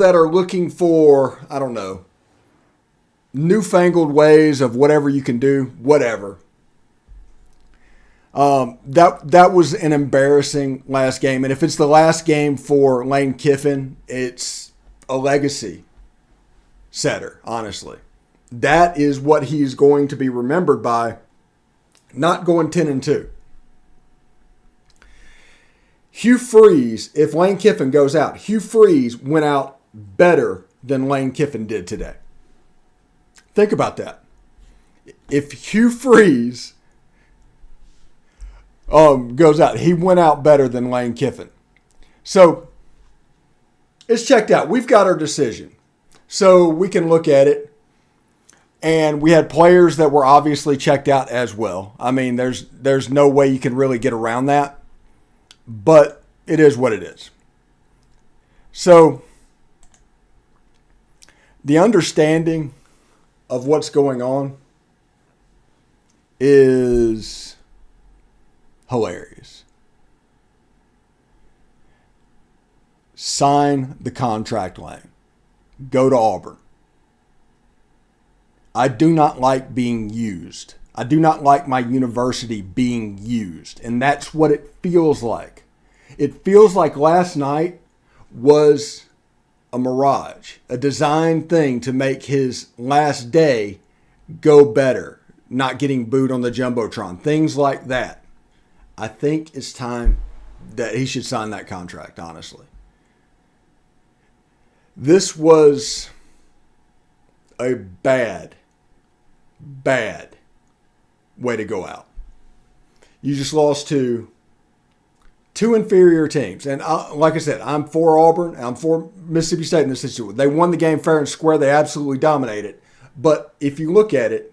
that are looking for, I don't know, newfangled ways of whatever you can do, whatever. That was an embarrassing last game. And if it's the last game for Lane Kiffin, it's a legacy setter, honestly. That is what he's going to be remembered by, not going 10-2. Hugh Freeze, if Lane Kiffin goes out, Hugh Freeze went out better than Lane Kiffin did today. Think about that. If Hugh Freeze goes out, he went out better than Lane Kiffin. So it's checked out. We've got our decision. So we can look at it. And we had players that were obviously checked out as well. I mean, there's no way you can really get around that. But it is what it is. So the understanding of what's going on is hilarious. Sign the contract, Lane. Go to Auburn. I do not like being used. I do not like my university being used. And that's what it feels like. It feels like last night was a mirage, a designed thing to make his last day go better, not getting booed on the Jumbotron, things like that. I think it's time that he should sign that contract, honestly. This was a bad way to go out. You just lost to two inferior teams. And like I said, I'm for Auburn. I'm for Mississippi State in this situation. They won the game fair and square. They absolutely dominated. But if you look at it,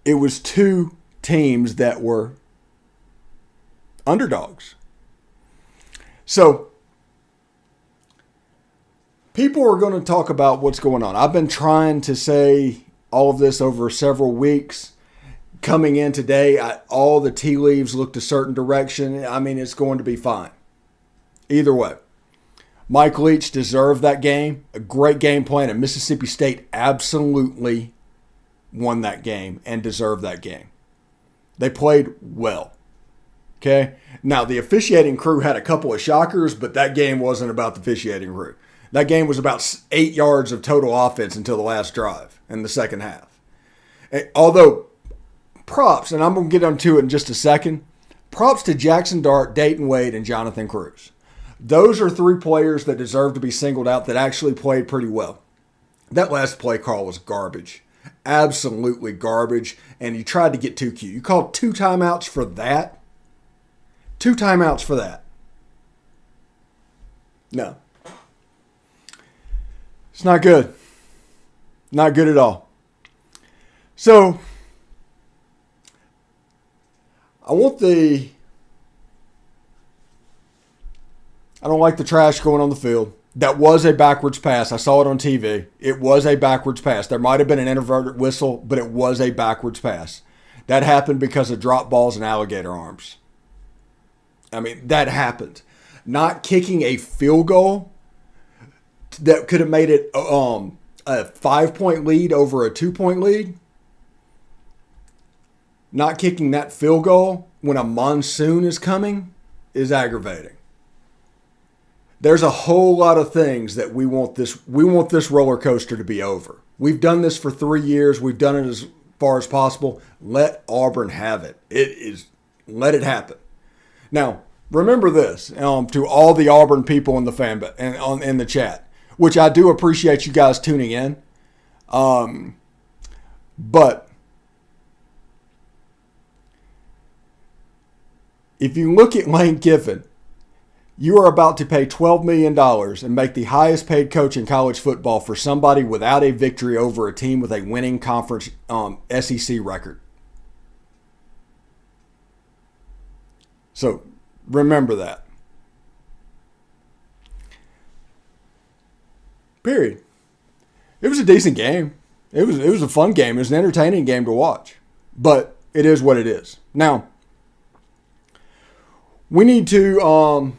it was two teams that were underdogs. So people are going to talk about what's going on. I've been trying to say all of this over several weeks. Coming in today, all the tea leaves looked a certain direction. I mean, it's going to be fine. Either way, Mike Leach deserved that game. A great game plan, and Mississippi State absolutely won that game and deserved that game. They played well. Okay? Now, the officiating crew had a couple of shockers, but that game wasn't about the officiating crew. That game was about 8 yards of total offense until the last drive in the second half. Although, props, and I'm going to get onto it in just a second, props to Jackson Dart, Dayton Wade, and Jonathan Cruz. Those are three players that deserve to be singled out that actually played pretty well. That last play call was garbage. Absolutely garbage. And you tried to get too cute. You called 2 timeouts for that? 2 timeouts for that. No. It's not good. Not good at all. So, I don't like the trash going on the field. That was a backwards pass. I saw it on TV. It was a backwards pass. There might have been an inverted whistle, but it was a backwards pass. That happened because of drop balls and alligator arms. I mean, that happened. Not kicking a field goal that could have made it a 5-point lead over a 2-point lead. Not kicking that field goal when a monsoon is coming is aggravating. There's a whole lot of things that we want this roller coaster to be over. We've done this for 3 years. We've done it as far as possible. Let Auburn have it. Let it happen. Now, remember this to all the Auburn people in the in the chat, which I do appreciate you guys tuning in. But if you look at Lane Kiffin, you are about to pay $12 million and make the highest paid coach in college football for somebody without a victory over a team with a winning conference SEC record. So remember that. Period. It was a decent game. It was a fun game. It was an entertaining game to watch. But it is what it is. Now, we need to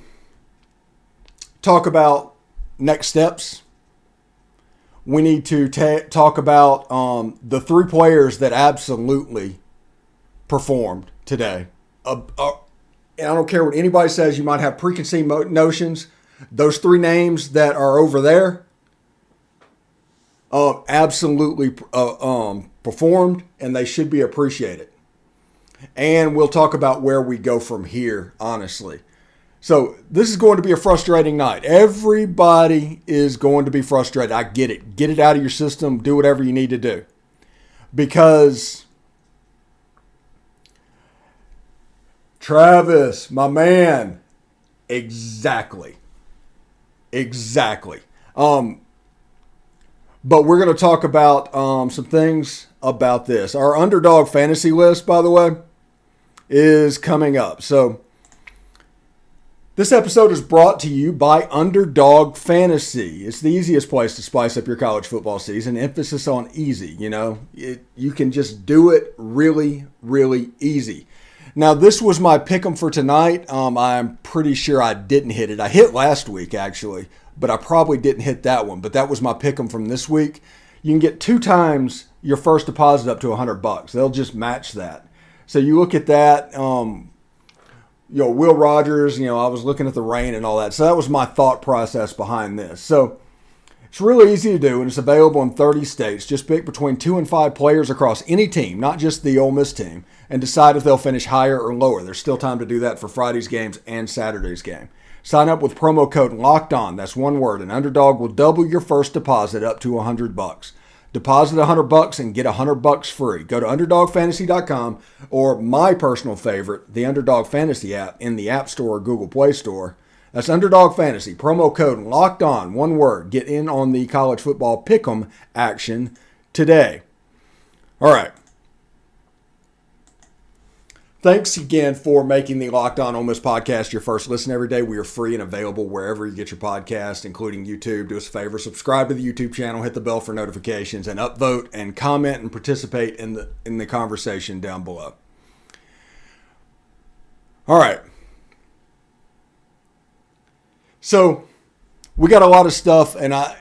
talk about next steps. We need to talk about the three players that absolutely performed today. And I don't care what anybody says. You might have preconceived notions. Those three names that are over there absolutely performed, and they should be appreciated. And we'll talk about where we go from here, honestly. So this is going to be a frustrating night. Everybody is going to be frustrated. I get it. Get it out of your system. Do whatever you need to do. Because Travis, my man, exactly. But we're going to talk about some things about this. Our Underdog Fantasy list, by the way, is coming up. So this episode is brought to you by Underdog Fantasy. It's the easiest place to spice up your college football season. Emphasis on easy, you can just do it really, really easy. Now, this was my pick'em for tonight. I'm pretty sure I didn't hit it. I hit last week, actually, but I probably didn't hit that one. But that was my pick'em from this week. You can get 2 times your first deposit up to $100. They'll just match that. So you look at that. Will Rogers, I was looking at the rain and all that. So that was my thought process behind this. So it's really easy to do, and it's available in 30 states. Just pick between 2 and 5 players across any team, not just the Ole Miss team, and decide if they'll finish higher or lower. There's still time to do that for Friday's games and Saturday's game. Sign up with promo code LOCKEDON. That's one word. And Underdog will double your first deposit up to $100. Deposit $100 and get $100 free. Go to UnderdogFantasy.com or my personal favorite, the Underdog Fantasy app in the App Store or Google Play Store. That's Underdog Fantasy. Promo code Locked On. One word. Get in on the college football pick'em action today. All right. Thanks again for making the Locked On Ole Miss podcast your first listen every day. We are free and available wherever you get your podcast, including YouTube. Do us a favor, subscribe to the YouTube channel, hit the bell for notifications, and upvote and comment and participate in the conversation down below. All right. So we got a lot of stuff, and I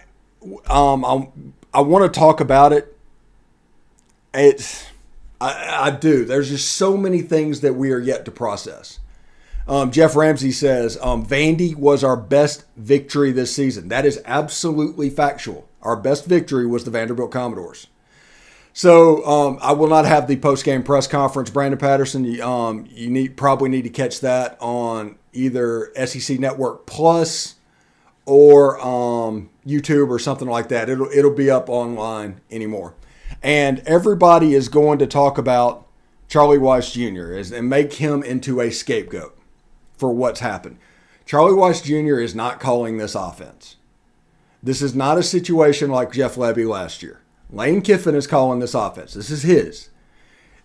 want to talk about it. I do. There's just so many things that we are yet to process. Jeff Ramsey says, Vandy was our best victory this season. That is absolutely factual. Our best victory was the Vanderbilt Commodores. So I will not have the post-game press conference. Brandon Patterson, you probably need to catch that on either SEC Network Plus or YouTube or something like that. It'll be up online anymore. And everybody is going to talk about Charlie Weiss Jr. and make him into a scapegoat for what's happened. Charlie Weiss Jr. is not calling this offense. This is not a situation like Jeff Lebby last year. Lane Kiffin is calling this offense. This is his.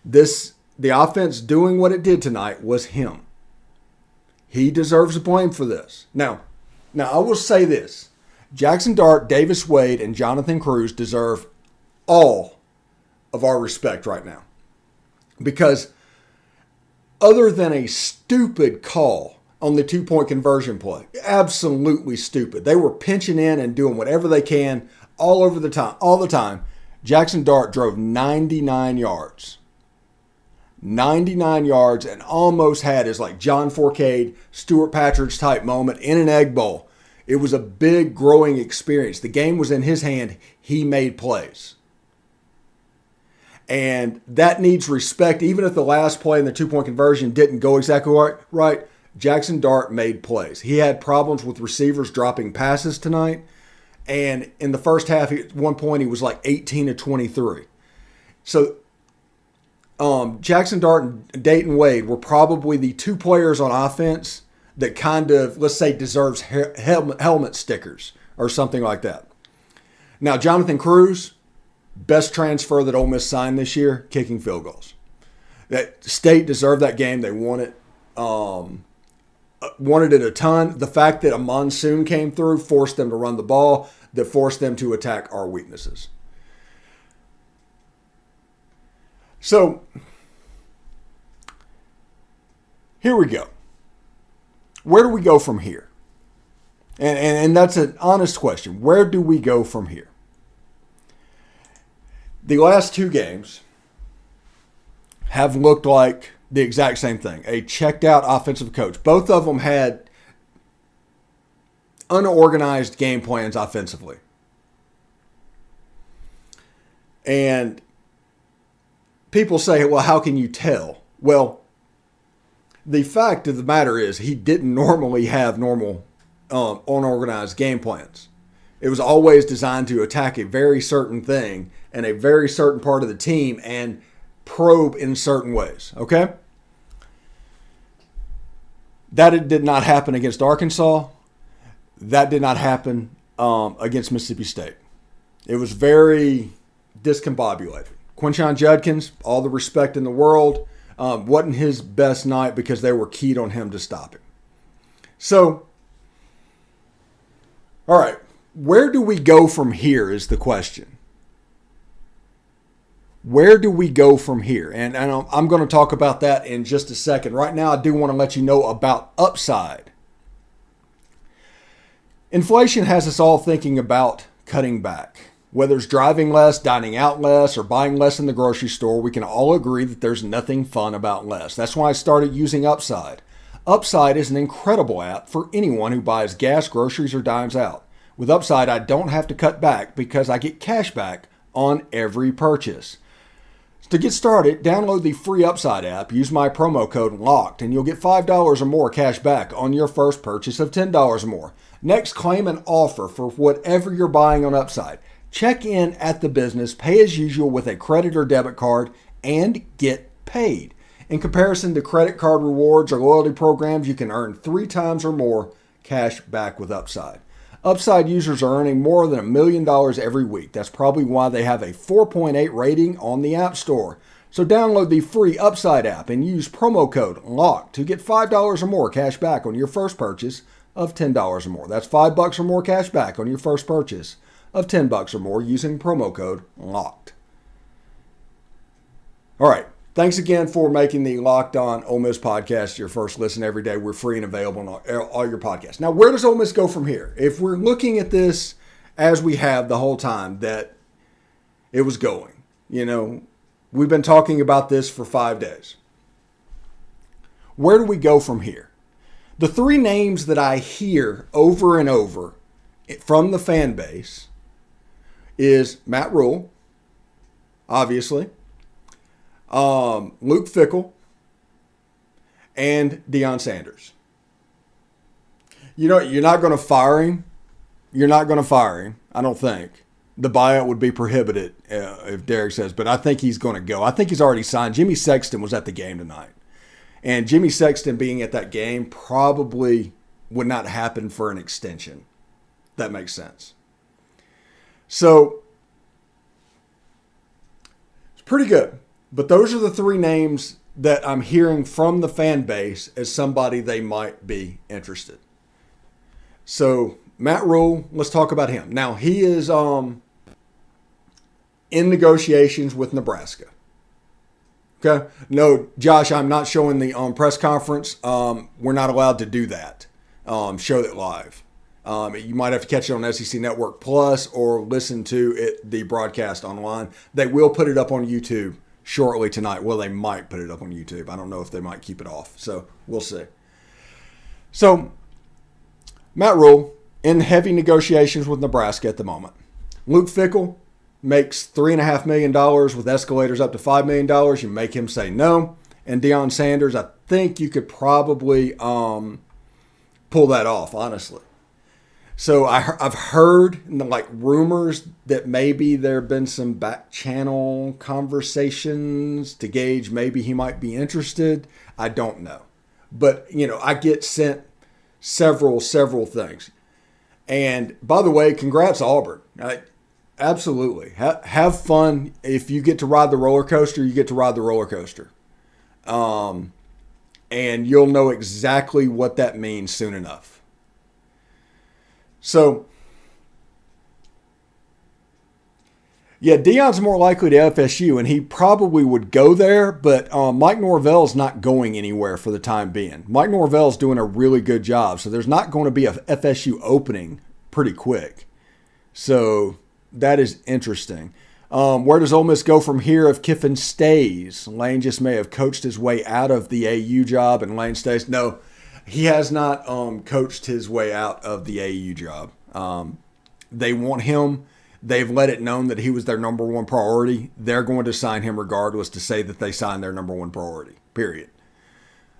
The offense doing what it did tonight was him. He deserves the blame for this. Now I will say this. Jackson Dart, Davis Wade, and Jonathan Cruz deserve all of our respect right now. Because other than a stupid call on the 2-point conversion play, absolutely stupid. They were pinching in and doing whatever they can all the time. Jackson Dart drove 99 yards. 99 yards and almost had his like John Forcade, Stuart Patridge type moment in an Egg Bowl. It was a big growing experience. The game was in his hand. He made plays. And that needs respect. Even if the last play in the 2-point conversion didn't go exactly right, Jackson Dart made plays. He had problems with receivers dropping passes tonight. And in the first half, at one point, he was like 18 to 23. So Jackson Dart and Dayton Wade were probably the 2 players on offense that kind of, let's say, deserves helmet stickers or something like that. Now, Jonathan Cruz, best transfer that Ole Miss signed this year, kicking field goals. That State deserved that game. They won it. Wanted it a ton. The fact that a monsoon came through forced them to run the ball, that forced them to attack our weaknesses. So, here we go. Where do we go from here? And that's an honest question. Where do we go from here? The last two games have looked like the exact same thing. A checked out offensive coach. Both of them had unorganized game plans offensively. And people say, well, how can you tell? Well, the fact of the matter is he didn't normally have unorganized game plans. It was always designed to attack a very certain thing and a very certain part of the team and probe in certain ways, okay? That did not happen against Arkansas. That did not happen against Mississippi State. It was very discombobulated. Quinshon Judkins, all the respect in the world, wasn't his best night because they were keyed on him to stop him. So, all right, where do we go from here is the question. Where do we go from here? And I'm going to talk about that in just a second. Right now, I do want to let you know about upside. Inflation has us all thinking about cutting back. Whether it's driving less, dining out less, or buying less in the grocery store, we can all agree that there's nothing fun about less. That's why I started using Upside. Upside is an incredible app for anyone who buys gas, groceries, or dines out. With Upside, I don't have to cut back because I get cash back on every purchase. To get started, download the free Upside app, use my promo code LOCKED, and you'll get $5 or more cash back on your first purchase of $10 or more. Next, claim an offer for whatever you're buying on Upside. Check in at the business, pay as usual with a credit or debit card, and get paid. In comparison to credit card rewards or loyalty programs, you can earn 3 times or more cash back with Upside. Upside users are earning more than $1 million every week. That's probably why they have a 4.8 rating on the App Store. So download the free Upside app and use promo code LOCKED to get $5 or more cash back on your first purchase of $10 or more. That's $5 or more cash back on your first purchase of $10 or more using promo code LOCKED. All right. Thanks again for making the Locked On Ole Miss podcast your first listen every day. We're free and available on all your podcasts. Now, where does Ole Miss go from here? If we're looking at this as we have the whole time that it was going, we've been talking about this for 5 days. Where do we go from here? The 3 names that I hear over and over from the fan base is Matt Rule, obviously, Luke Fickell, and Deion Sanders. You're not going to fire him. You're not going to fire him, I don't think. The buyout would be prohibited if Derek says, but I think he's going to go. I think he's already signed. Jimmy Sexton was at the game tonight. And Jimmy Sexton being at that game probably would not happen for an extension. That makes sense. So, it's pretty good. But those are the 3 names that I'm hearing from the fan base as somebody they might be interested. So, Matt Rule, let's talk about him. Now, he is in negotiations with Nebraska. Okay? No, Josh, I'm not showing the press conference. We're not allowed to do that. Show it live. You might have to catch it on SEC Network Plus or listen to the broadcast online. They will put it up on YouTube shortly tonight. Well, they might put it up on YouTube. I don't know if they might keep it off. So we'll see. So Matt Rule in heavy negotiations with Nebraska at the moment. Luke Fickell makes $3.5 million with escalators up to $5 million. You make him say no. And Deion Sanders, I think you could probably pull that off, honestly. So I've heard rumors that maybe there have been some back channel conversations to gauge maybe he might be interested. I don't know. But, I get sent several things. And by the way, congrats Auburn. Absolutely. Have fun. If you get to ride the roller coaster, you get to ride the roller coaster. And you'll know exactly what that means soon enough. So, Yeah, Deion's more likely to FSU, and he probably would go there, but Mike Norvell's not going anywhere for the time being. Mike Norvell's doing a really good job, so there's not going to be a FSU opening pretty quick. So that is interesting. Where does Ole Miss go from here if Kiffin stays? Lane just may have coached his way out of the AU job, and Lane stays. No, he has not coached his way out of the AU job. They want him. They've let it known that he was their number one priority. They're going to sign him regardless to say that they signed their number one priority, period.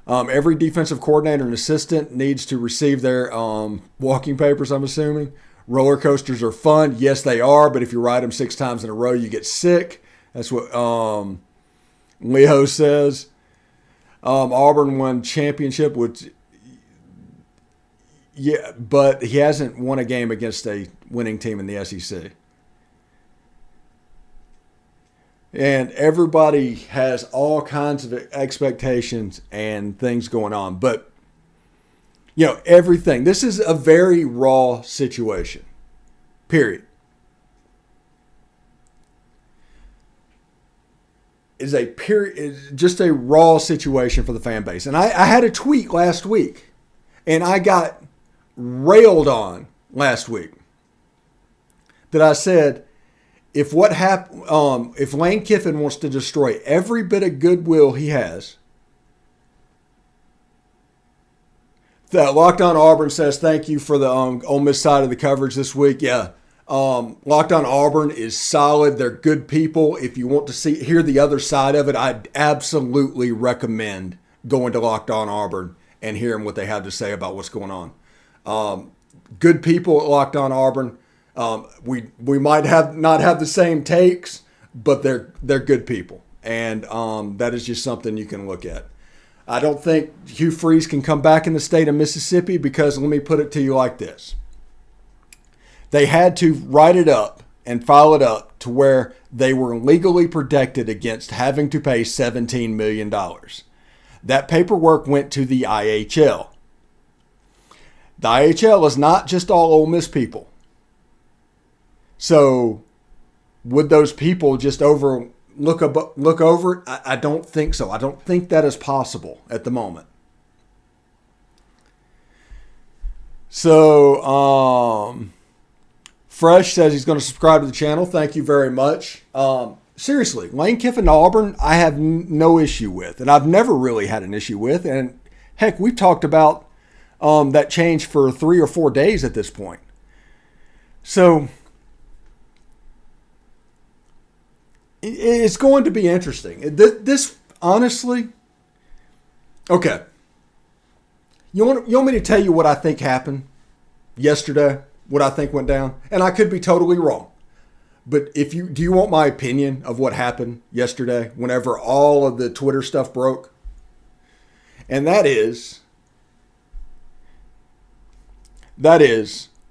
Every defensive coordinator and assistant needs to receive their walking papers, I'm assuming. Roller coasters are fun. Yes, they are, but if you ride them 6 times in a row, you get sick. That's what Leo says. Auburn won championship, which, yeah, but he hasn't won a game against a winning team in the SEC. And everybody has all kinds of expectations and things going on. But, you know, everything. This is a very raw situation. Period. Is just a raw situation for the fan base. And I had a tweet last week, and I got railed on last week that I said, if Lane Kiffin wants to destroy every bit of goodwill he has, that Locked On Auburn says thank you for the Ole Miss side of the coverage this week. Yeah, Locked On Auburn is solid. They're good people. If you want to hear the other side of it, I'd absolutely recommend going to Locked On Auburn and hearing what they have to say about what's going on. Good people at Locked On Auburn. We might not have the same takes, but they're good people, and that is just something you can look at. I don't think Hugh Freeze can come back in the state of Mississippi because, let me put it to you like this. They had to write it up and file it up to where they were legally protected against having to pay $17 million. That paperwork went to the IHL. The IHL is not just all Ole Miss people. So would those people just look over it? I don't think so. I don't think that is possible at the moment. So Fresh says he's going to subscribe to the channel. Thank you very much. Seriously, Lane Kiffin to Auburn, I have no issue with, and I've never really had an issue with. And heck, we've talked about that change for 3 or 4 days at this point. So it's going to be interesting. This honestly, okay. You want me to tell you what I think happened yesterday? What I think went down? And I could be totally wrong. But do you want my opinion of what happened yesterday whenever all of the Twitter stuff broke? And that is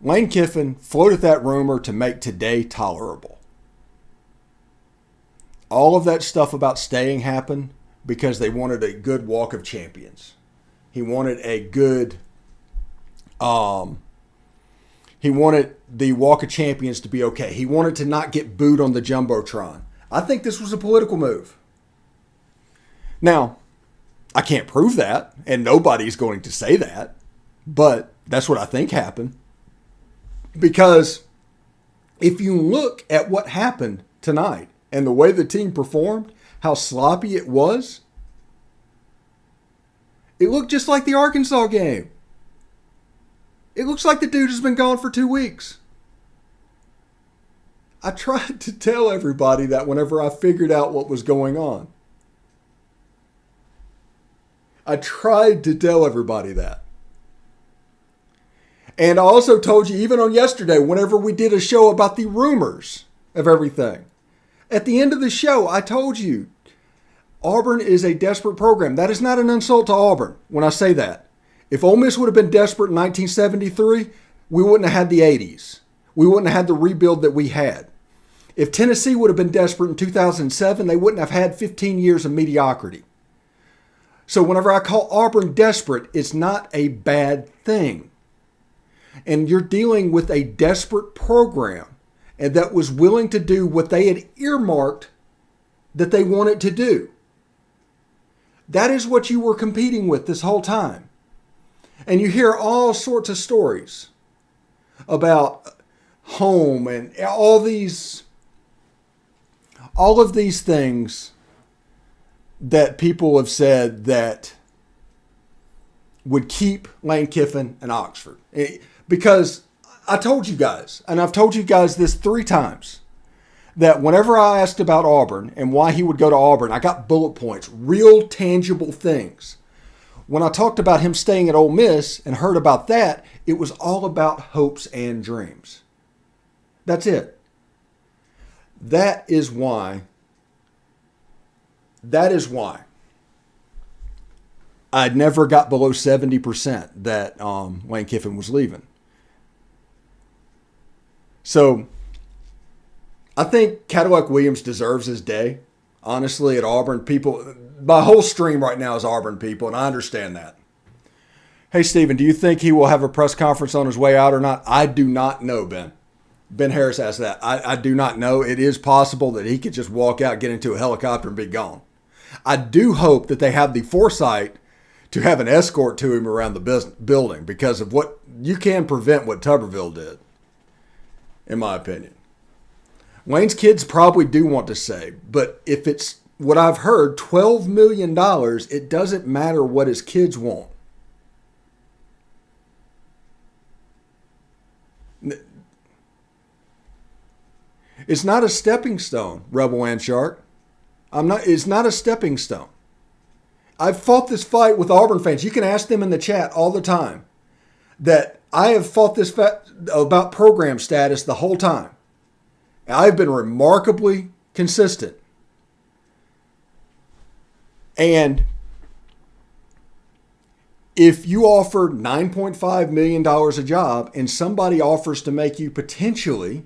Lane Kiffin floated that rumor to make today tolerable. All of that stuff about staying happened because they wanted a good walk of champions. He wanted a good, he wanted the walk of champions to be okay. He wanted to not get booed on the Jumbotron. I think this was a political move. Now, I can't prove that, and nobody's going to say that, but that's what I think happened. Because if you look at what happened tonight, and the way the team performed, how sloppy it was, it looked just like the Arkansas game. It looks like the dude has been gone for 2 weeks. I tried to tell everybody that whenever I figured out what was going on. I tried to tell everybody that. And I also told you, even on yesterday, whenever we did a show about the rumors of everything, at the end of the show, I told you, Auburn is a desperate program. That is not an insult to Auburn when I say that. If Ole Miss would have been desperate in 1973, we wouldn't have had the 80s. We wouldn't have had the rebuild that we had. If Tennessee would have been desperate in 2007, they wouldn't have had 15 years of mediocrity. So whenever I call Auburn desperate, it's not a bad thing. And you're dealing with a desperate program. and that was willing to do what they had earmarked that they wanted to do. That is what you were competing with this whole time. And you hear all sorts of stories about home and all of these things that people have said that would keep Lane Kiffin in Oxford. Because I told you guys, and I've told you guys this 3 times, that whenever I asked about Auburn and why he would go to Auburn, I got bullet points, real tangible things. When I talked about him staying at Ole Miss and heard about that, it was all about hopes and dreams. That's it. That is why I never got below 70% that Lane Kiffin was leaving. So I think Cadillac Williams deserves his day. Honestly, at Auburn, people, my whole stream right now is Auburn people, and I understand that. Hey, Steven, do you think he will have a press conference on his way out or not? I do not know, Ben. Ben Harris asked that. I do not know. It is possible that he could just walk out, get into a helicopter, and be gone. I do hope that they have the foresight to have an escort to him around the building, because of what you can prevent what Tuberville did, in my opinion. Lane's kids probably do want to say, but if it's what I've heard, $12 million, it doesn't matter what his kids want. It's not a stepping stone, Rebel and Shark. It's not a stepping stone. I've fought this fight with Auburn fans. You can ask them in the chat all the time that I have fought this fight about program status the whole time. I've been remarkably consistent. And if you offer $9.5 million a job and somebody offers to make you potentially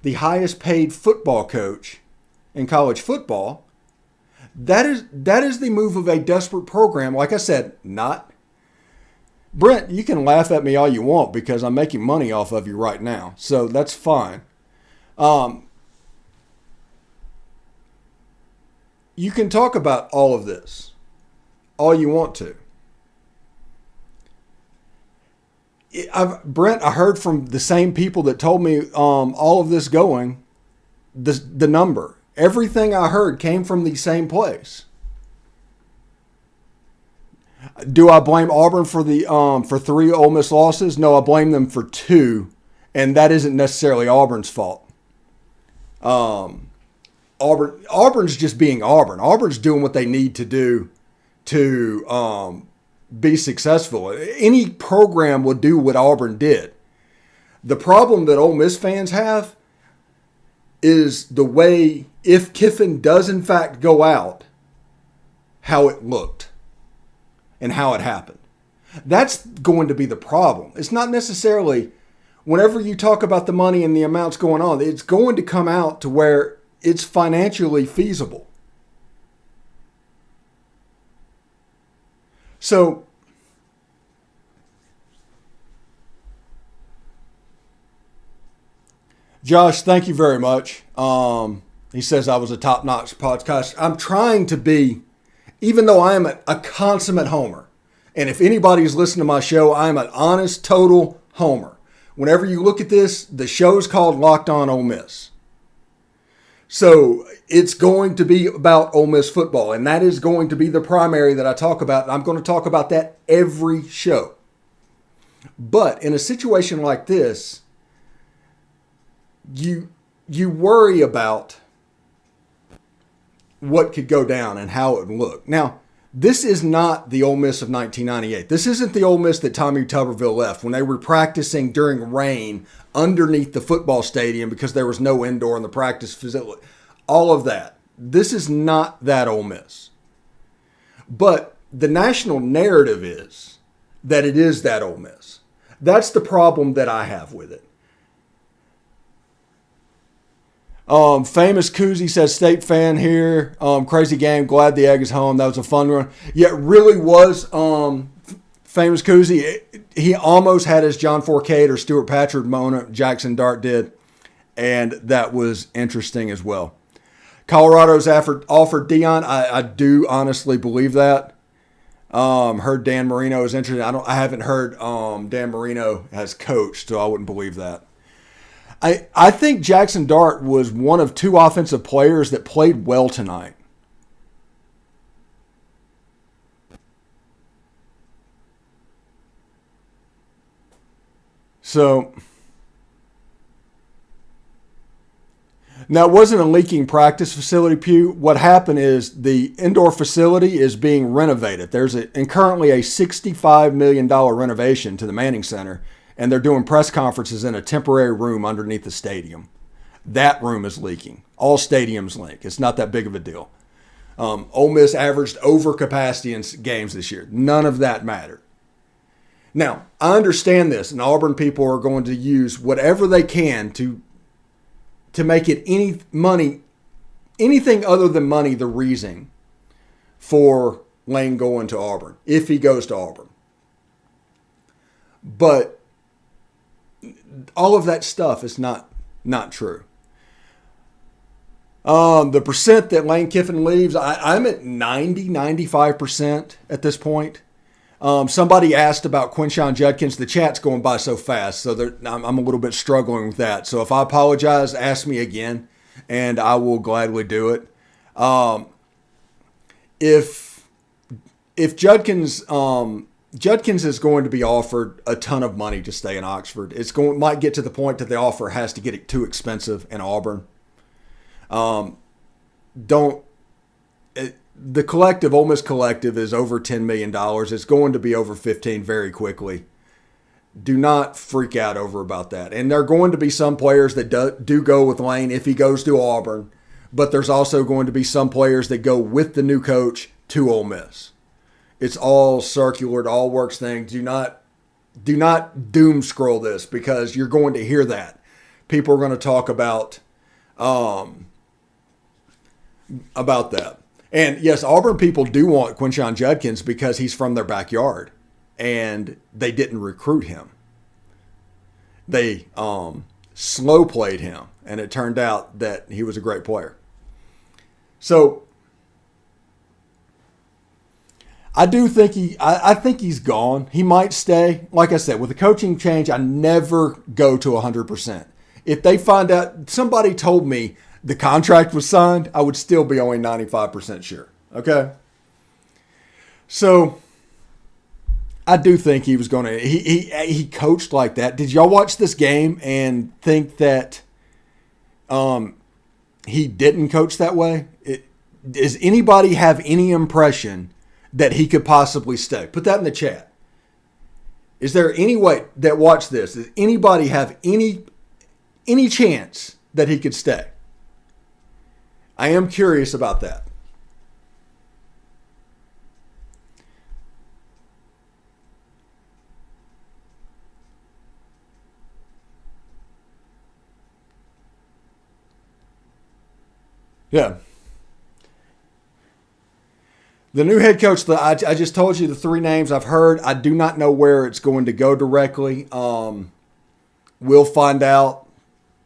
the highest paid football coach in college football, that is the move of a desperate program. Like I said, not Brent, you can laugh at me all you want because I'm making money off of you right now. So that's fine. You can talk about all of this all you want to. Brent, I heard from the same people that told me all of this going, the number. Everything I heard came from the same place. Do I blame Auburn for for 3 Ole Miss losses? No, I blame them for 2, and that isn't necessarily Auburn's fault. Auburn's just being Auburn. Auburn's doing what they need to do to be successful. Any program will do what Auburn did. The problem that Ole Miss fans have is the way, if Kiffin does in fact go out, how it looked and how it happened. That's going to be the problem. It's not necessarily, whenever you talk about the money and the amounts going on, it's going to come out to where it's financially feasible. So, Josh, thank you very much. He says I was a top-notch podcast. I'm trying to be, even though I am a consummate homer. And if anybody's listened to my show, I am an honest, total homer. Whenever you look at this, the show's called Locked On Ole Miss. So it's going to be about Ole Miss football, and that is going to be the primary that I talk about. And I'm going to talk about that every show. But in a situation like this, you worry about what could go down and how it would look. Now, this is not the Ole Miss of 1998. This isn't the Ole Miss that Tommy Tuberville left when they were practicing during rain underneath the football stadium because there was no indoor in the practice facility. All of that. This is not that Ole Miss. But the national narrative is that it is that Ole Miss. That's the problem that I have with it. Famous Koozie says, State fan here. Crazy game. Glad the Egg is home. That was a fun run. Yeah, it really was. Famous Koozie, he almost had his John Forcade or Stuart Patchard moment Jackson Dart did. and that was interesting as well. Colorado's offered Dion. I do honestly believe that. Heard Dan Marino is interested. I haven't heard Dan Marino has coached, so I wouldn't believe that. I think Jackson Dart was one of two offensive players that played well tonight. So now, it wasn't a leaking practice facility, Pew. What happened is the indoor facility is being renovated. There's currently a $65 million renovation to the Manning Center, and they're doing press conferences in a temporary room underneath the stadium. That room is leaking. All stadiums leak. It's not that big of a deal. Ole Miss averaged over capacity in games this year. None of that mattered. Now, I understand this, and Auburn people are going to use whatever they can to make it anything other than money the reason for Lane going to Auburn, if he goes to Auburn. But all of that stuff is not true. The percent that Lane Kiffin leaves, I'm at 95% at this point. Somebody asked about Quinshon Judkins. The chat's going by so fast, so I'm a little bit struggling with that. So if I apologize, ask me again, and I will gladly do it. If Judkins is going to be offered a ton of money to stay in Oxford, might get to the point that the offer has to get it too expensive in Auburn. The collective, Ole Miss collective, is over $10 million. It's going to be over 15 very quickly. Do not freak out about that. And there are going to be some players that do go with Lane if he goes to Auburn, but there's also going to be some players that go with the new coach to Ole Miss. It's all circular. It all works things. Do not doom scroll this, because you're going to hear that. People are going to talk about that. And yes, Auburn people do want Quinshon Judkins because he's from their backyard, and they didn't recruit him. They slow played him, and it turned out that he was a great player. So I do think I think he's gone. He might stay. Like I said, with the coaching change, I never go to 100%. If they find out, somebody told me the contract was signed, I would still be only 95% sure. Okay? So I do think he was going to. He coached like that. Did y'all watch this game and think that he didn't coach that way? Does anybody have any impression that he could possibly stay? Put that in the chat. Is there any way that watch this? Does anybody have any chance that he could stay? I am curious about that. Yeah. The new head coach, I just told you the three names I've heard. I do not know where it's going to go directly. We'll find out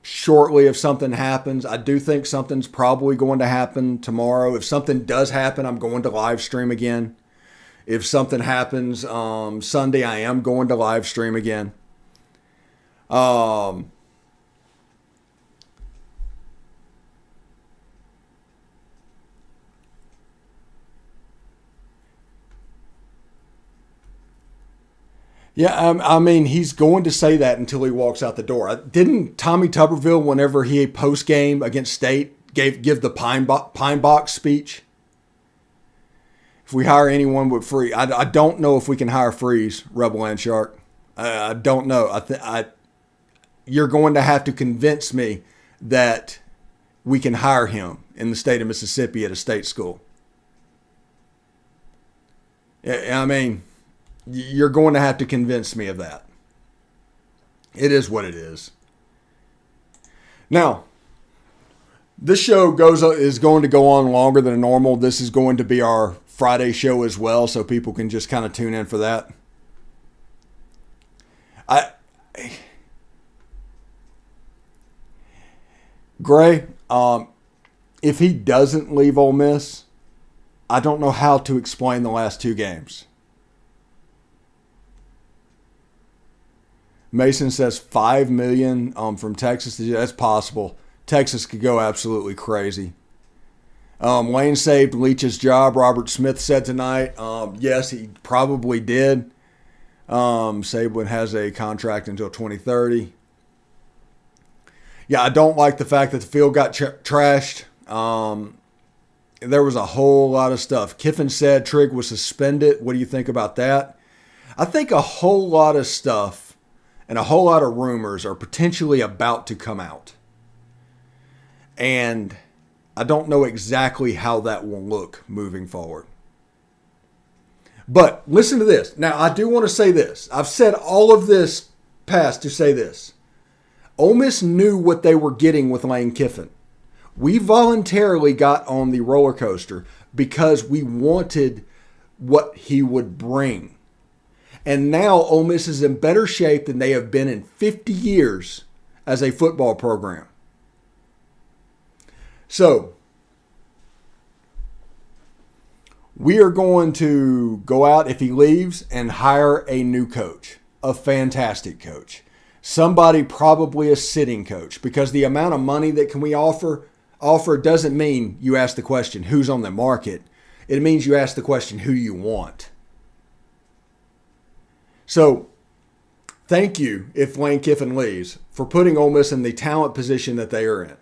shortly if something happens. I do think something's probably going to happen tomorrow. If something does happen, I'm going to live stream again. If something happens Sunday, I am going to live stream again. Yeah, I mean, he's going to say that until he walks out the door. Didn't Tommy Tuberville, whenever he post-game against State, give the Pine Box speech? If we hire anyone with free, I don't know if we can hire Freeze, Rebel and Shark. I don't know. You're going to have to convince me that we can hire him in the state of Mississippi at a state school. I mean, you're going to have to convince me of that. It is what it is. Now, this show is going to go on longer than normal. This is going to be our Friday show as well, so people can just kind of tune in for that. Gray, if he doesn't leave Ole Miss, I don't know how to explain the last two games. Mason says $5 million from Texas. That's possible. Texas could go absolutely crazy. Lane saved Leach's job. Robert Smith said tonight. Yes, he probably did. Saban has a contract until 2030. Yeah, I don't like the fact that the field got trashed. There was a whole lot of stuff. Kiffin said Trigg was suspended. What do you think about that? I think a whole lot of stuff and a whole lot of rumors are potentially about to come out. And I don't know exactly how that will look moving forward. But listen to this. Now, I do want to say this. I've said all of this past to say this. Ole Miss knew what they were getting with Lane Kiffin. We voluntarily got on the roller coaster because we wanted what he would bring. And now Ole Miss is in better shape than they have been in 50 years as a football program. So, we are going to go out, if he leaves, and hire a new coach, a fantastic coach. Somebody, probably a sitting coach, because the amount of money that can we offer doesn't mean you ask the question, who's on the market? It means you ask the question, who you want. So, thank you, if Lane Kiffin leaves, for putting Ole Miss in the talent position that they are in.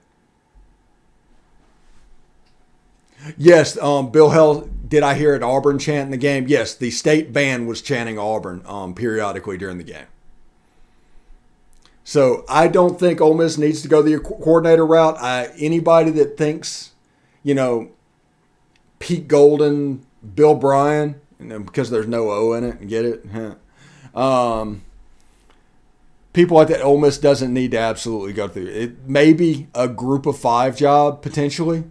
Yes, Bill Hell, did I hear at Auburn chanting the game? Yes, the state band was chanting Auburn periodically during the game. So I don't think Ole Miss needs to go the coordinator route. Anybody that thinks, Pete Golden, Bill Bryan, because there's no O in it, get it? People like that, Ole Miss doesn't need to absolutely go through it. Maybe a group of 5 job, potentially.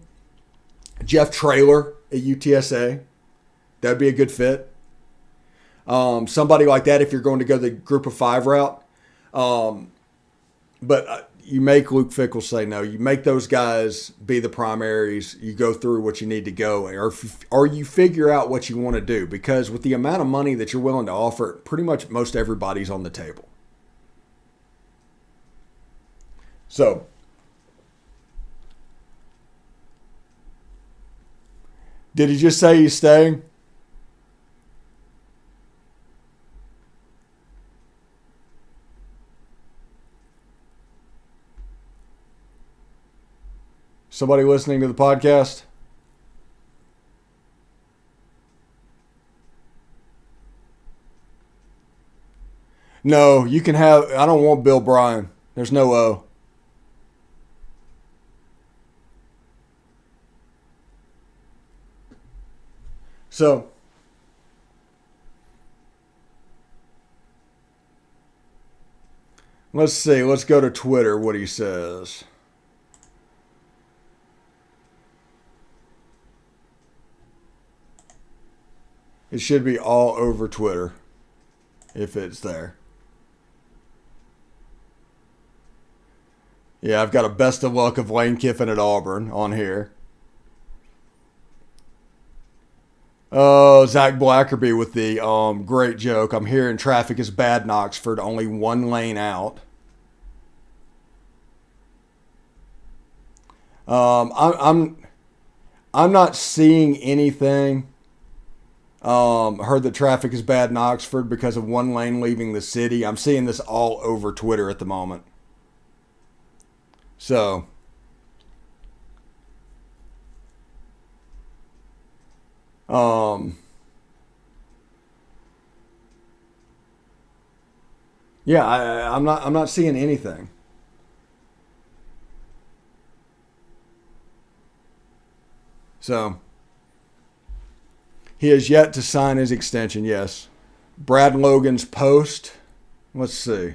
Jeff Traylor at UTSA. That would be a good fit. Somebody like that if you're going to go the group of 5 route. But you make Luke Fickell say no. You make those guys be the primaries. You go through what you need to go. Or you figure out what you want to do. Because with the amount of money that you're willing to offer, pretty much most everybody's on the table. So, did he just say he's staying? Somebody listening to the podcast? No, you can have, I don't want Bill Bryan. There's no O. So, let's see. Let's go to Twitter, what he says. It should be all over Twitter if it's there. Yeah, I've got a best of luck of Lane Kiffin at Auburn on here. Oh, Zach Blackerby with the great joke. I'm hearing traffic is bad in Oxford, only one lane out. I'm not seeing anything. Heard that traffic is bad in Oxford because of one lane leaving the city. I'm seeing this all over Twitter at the moment. So, yeah, I'm not seeing anything. So, he has yet to sign his extension, yes. Brad Logan's post. Let's see.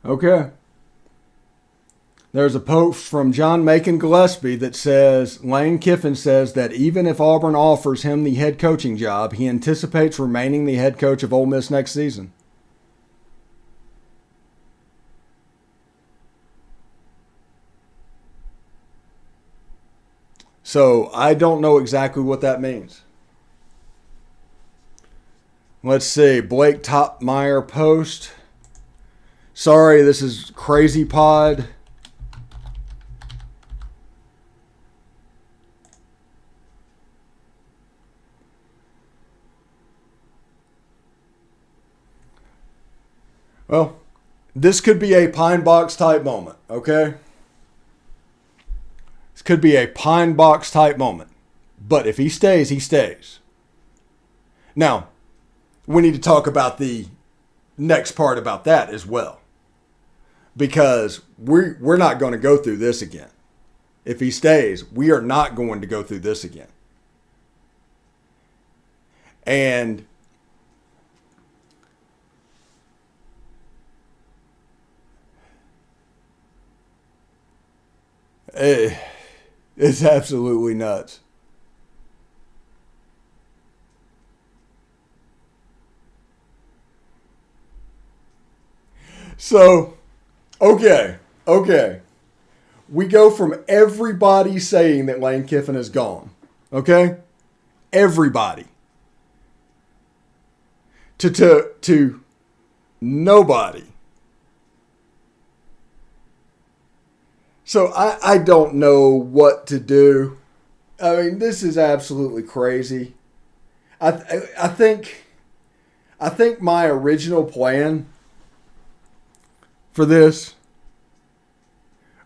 Okay. There's a post from John Macon Gillespie that says, Lane Kiffin says that even if Auburn offers him the head coaching job, he anticipates remaining the head coach of Ole Miss next season. So I don't know exactly what that means. Let's see. Blake Topmeyer post. Sorry, this is Crazy Pod. Well, this could be a Pine Box type moment, okay? This could be a Pine Box type moment. But if he stays, he stays. Now, we need to talk about the next part about that as well. Because we're not going to go through this again. If he stays, we are not going to go through this again. And it's absolutely nuts. So, okay. We go from everybody saying that Lane Kiffin is gone, okay? Everybody. To nobody. So I don't know what to do. I mean, this is absolutely crazy. I think my original plan for this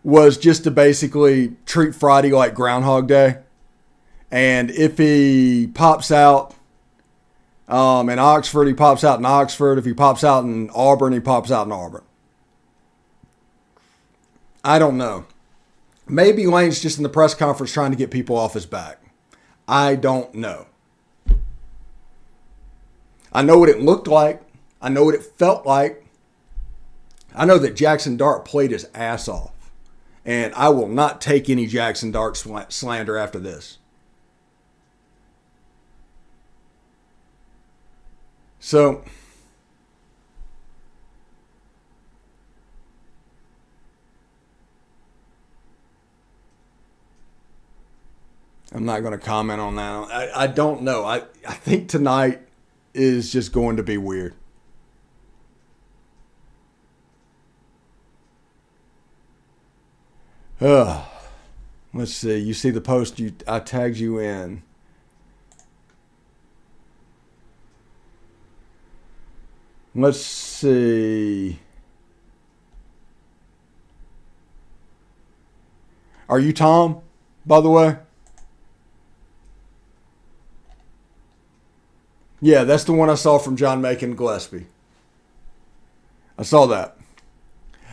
was just to basically treat Friday like Groundhog Day. And if he pops out in Oxford, he pops out in Oxford. If he pops out in Auburn, he pops out in Auburn. I don't know. Maybe Lane's just in the press conference trying to get people off his back. I don't know. I know what it looked like. I know what it felt like. I know that Jackson Dart played his ass off. And I will not take any Jackson Dart slander after this. So, I'm not going to comment on that. I don't know. I think tonight is just going to be weird. Let's see. You see the post I tagged you in. Let's see. Are you Tom, by the way? Yeah, that's the one I saw from John Macon Gillespie. I saw that.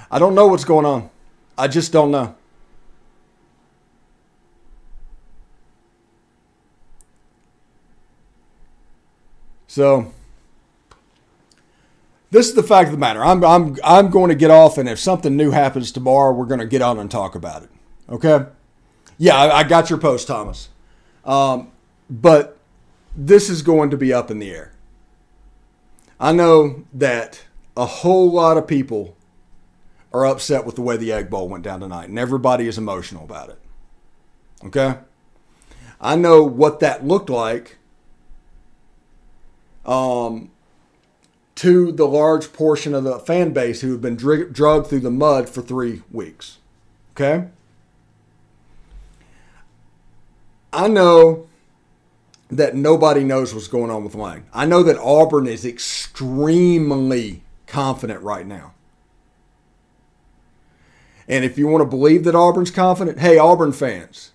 I don't know what's going on. I just don't know. So, this is the fact of the matter. I'm going to get off, and if something new happens tomorrow, we're going to get on and talk about it. Okay? Yeah, I got your post, Thomas. But this is going to be up in the air. I know that a whole lot of people are upset with the way the Egg Bowl went down tonight, and everybody is emotional about it. Okay? I know what that looked like to the large portion of the fan base who have been drugged through the mud for 3 weeks. Okay? I know that nobody knows what's going on with Lane. I know that Auburn is extremely confident right now. And if you want to believe that Auburn's confident, hey, Auburn fans,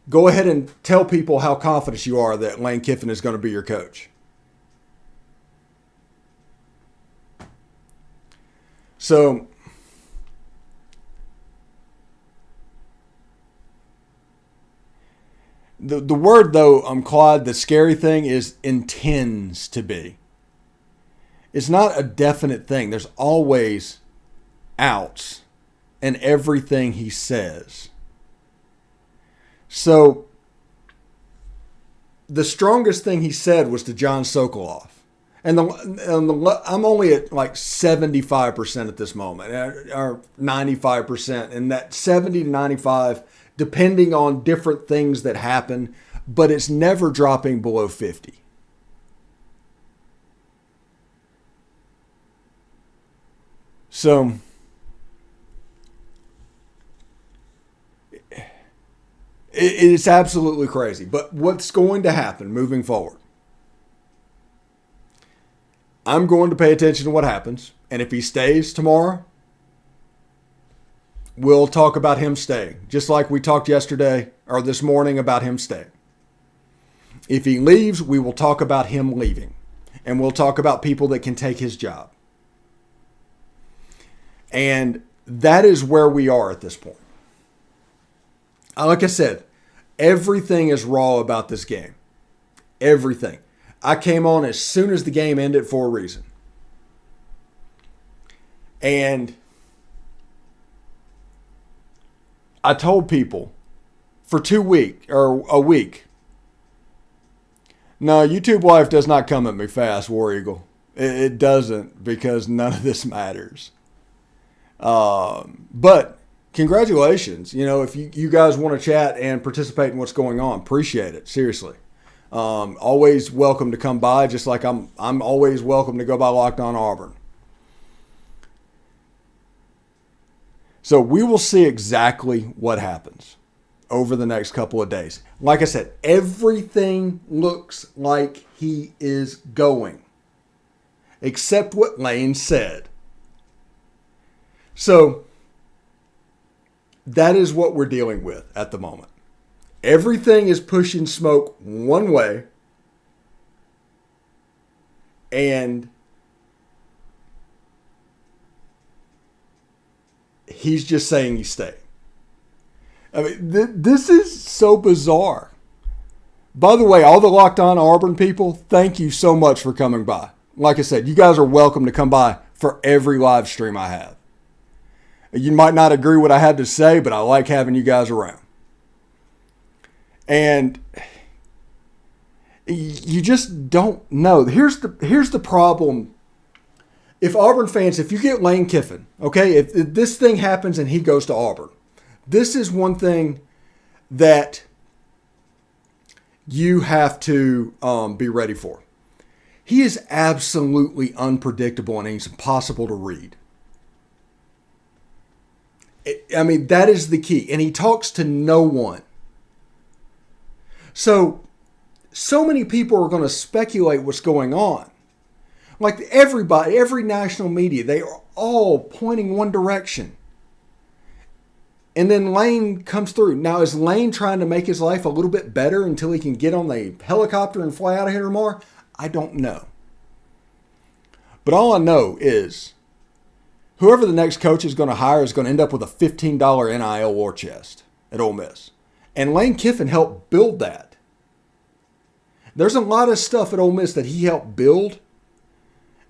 go ahead and tell people how confident you are that Lane Kiffin is going to be your coach. So, the word, though, Claude, the scary thing is intends to be. It's not a definite thing. There's always ounce in everything he says. So the strongest thing he said was to John Sokoloff. And I'm only at like 75% at this moment, or 95%. And that 70 to 95, depending on different things that happen, but it's never dropping below 50. So it's absolutely crazy. But what's going to happen moving forward? I'm going to pay attention to what happens. And if he stays tomorrow, we'll talk about him staying. Just like we talked yesterday or this morning about him staying. If he leaves, we will talk about him leaving. And we'll talk about people that can take his job. And that is where we are at this point. Like I said, everything is raw about this game. Everything. I came on as soon as the game ended for a reason. And I told people for a week, no, YouTube life does not come at me fast, War Eagle. It doesn't, because none of this matters. But congratulations. You know, if you guys want to chat and participate in what's going on, appreciate it. Seriously. Always welcome to come by, just like I'm always welcome to go by Locked On Auburn. So we will see exactly what happens over the next couple of days. Like I said, everything looks like he is going, except what Lane said. So that is what we're dealing with at the moment. Everything is pushing smoke one way, and he's just saying he's staying. I mean, this is so bizarre. By the way, all the Locked On Auburn people, thank you so much for coming by. Like I said, you guys are welcome to come by for every live stream I have. You might not agree with what I had to say, but I like having you guys around. And you just don't know. Here's the problem. If Auburn fans, if you get Lane Kiffin, okay, if this thing happens and he goes to Auburn, this is one thing that you have to be ready for. He is absolutely unpredictable and he's impossible to read. I mean, that is the key. And he talks to no one. So many people are going to speculate what's going on. Like everybody, every national media, they are all pointing one direction. And then Lane comes through. Now, is Lane trying to make his life a little bit better until he can get on the helicopter and fly out of here tomorrow? I don't know. But all I know is whoever the next coach is going to hire is going to end up with a $15 NIL war chest at Ole Miss. And Lane Kiffin helped build that. There's a lot of stuff at Ole Miss that he helped build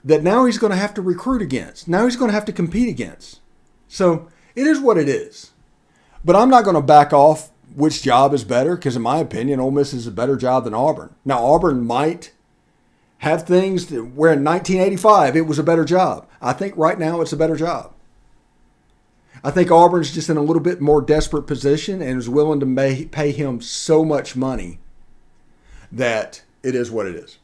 that now he's going to have to recruit against. Now he's going to have to compete against. So it is what it is. But I'm not going to back off which job is better, because in my opinion, Ole Miss is a better job than Auburn. Now, Auburn might have things where in 1985 it was a better job. I think right now it's a better job. I think Auburn's just in a little bit more desperate position and is willing to pay him so much money that it is what it is.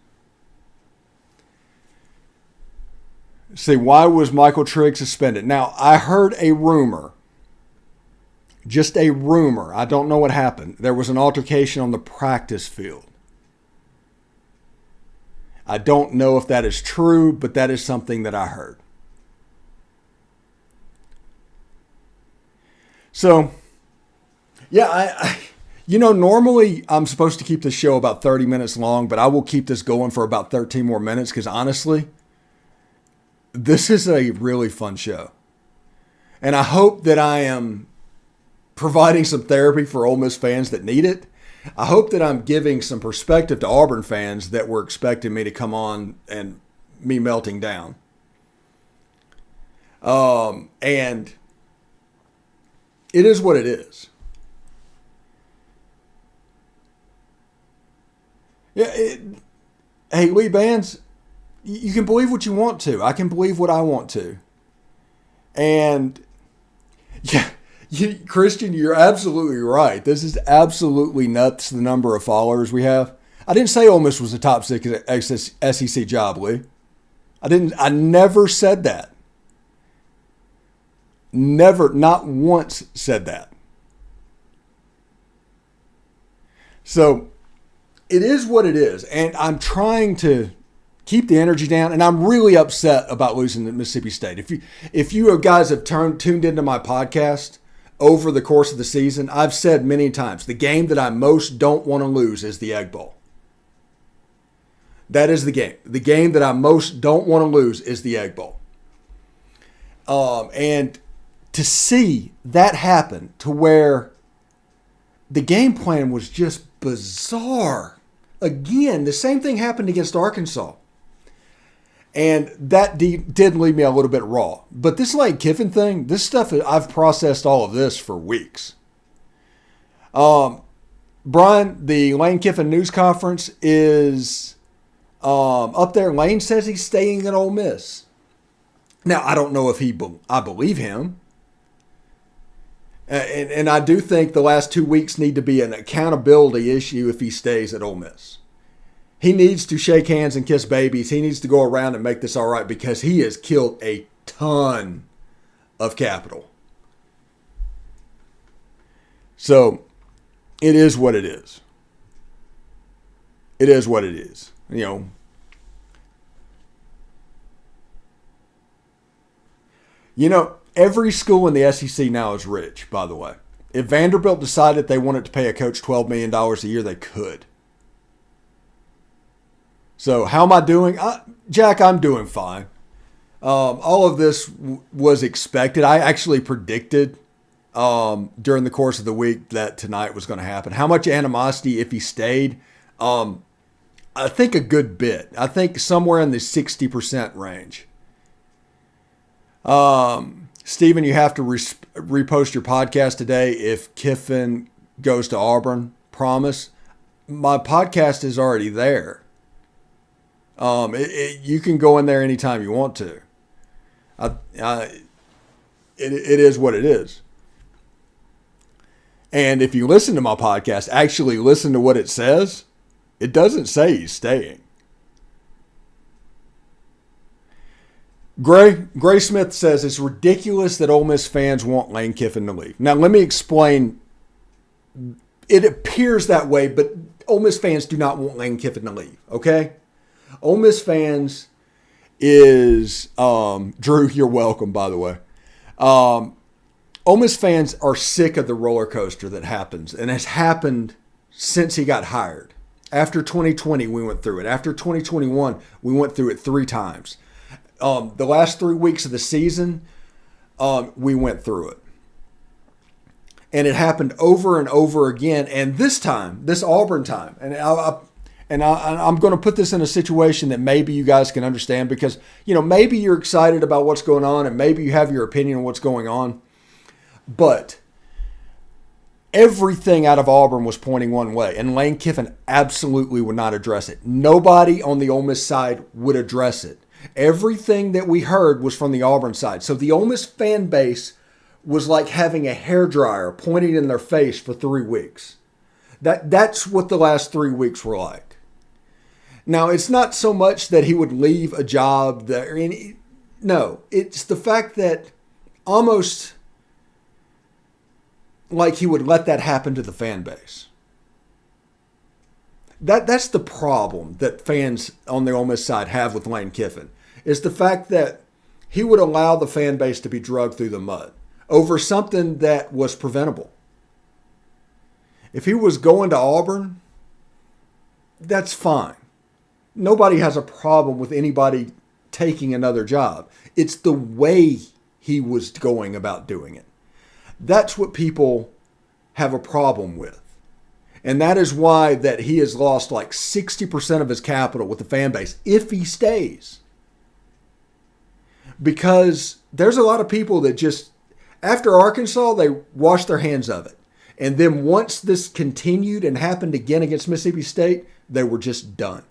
See, why was Michael Trigg suspended? Now, I heard a rumor, just a rumor. I don't know what happened. There was an altercation on the practice field. I don't know if that is true, but that is something that I heard. So, yeah, normally I'm supposed to keep this show about 30 minutes long, but I will keep this going for about 13 more minutes because honestly, this is a really fun show. And I hope that I am providing some therapy for Ole Miss fans that need it. I hope that I'm giving some perspective to Auburn fans that were expecting me to come on and me melting down. And it is what it is. Yeah. Hey, Lee Bands, you can believe what you want to. I can believe what I want to. And yeah, Christian, you're absolutely right. This is absolutely nuts, the number of followers we have. I didn't say Ole Miss was a top 6 SEC job, Lee. I never said that. Never, not once said that. So it is what it is. And I'm trying to keep the energy down. And I'm really upset about losing to Mississippi State. If you guys have tuned into my podcast over the course of the season, I've said many times, the game that I most don't want to lose is the Egg Bowl. That is the game. The game that I most don't want to lose is the Egg Bowl. And to see that happen to where the game plan was just bizarre. Again, the same thing happened against Arkansas. And that did leave me a little bit raw. But this Lane Kiffin thing, this stuff, I've processed all of this for weeks. Brian, the Lane Kiffin news conference is up there. Lane says he's staying at Ole Miss. Now, I don't know if I believe him. And I do think the last 2 weeks need to be an accountability issue if he stays at Ole Miss. He needs to shake hands and kiss babies. He needs to go around and make this all right because he has killed a ton of capital. So it is what it is. It is what it is. You know, every school in the SEC now is rich, by the way. If Vanderbilt decided they wanted to pay a coach $12 million a year, they could. So how am I doing? Jack, I'm doing fine. All of this was expected. I actually predicted during the course of the week that tonight was going to happen. How much animosity if he stayed? I think a good bit. I think somewhere in the 60% range. Steven, you have to repost your podcast today if Kiffin goes to Auburn. Promise. My podcast is already there. You can go in there anytime you want to. It is what it is. And if you listen to my podcast, actually listen to what it says, it doesn't say he's staying. Gray Smith says it's ridiculous that Ole Miss fans want Lane Kiffin to leave. Now, let me explain. It appears that way, but Ole Miss fans do not want Lane Kiffin to leave, okay? Ole Miss fans is, Drew, you're welcome, by the way. Ole Miss fans are sick of the roller coaster that happens and has happened since he got hired. After 2020, we went through it. After 2021, we went through it 3 times. The last 3 weeks of the season, we went through it. And it happened over and over again. And this time, this Auburn time, and I'm going to put this in a situation that maybe you guys can understand because, maybe you're excited about what's going on and maybe you have your opinion on what's going on. But everything out of Auburn was pointing one way, and Lane Kiffin absolutely would not address it. Nobody on the Ole Miss side would address it. Everything that we heard was from the Auburn side. So the Ole Miss fan base was like having a hairdryer pointed in their face for 3 weeks. That's what the last 3 weeks were like. Now, it's not so much that he would leave a job no, it's the fact that almost like he would let that happen to the fan base. That's the problem that fans on the Ole Miss side have with Lane Kiffin, is the fact that he would allow the fan base to be dragged through the mud over something that was preventable. If he was going to Auburn, that's fine. Nobody has a problem with anybody taking another job. It's the way he was going about doing it. That's what people have a problem with. And that is why that he has lost like 60% of his capital with the fan base if he stays. because there's a lot of people that just, after Arkansas, they washed their hands of it. And then once this continued and happened again against Mississippi State, they were just done.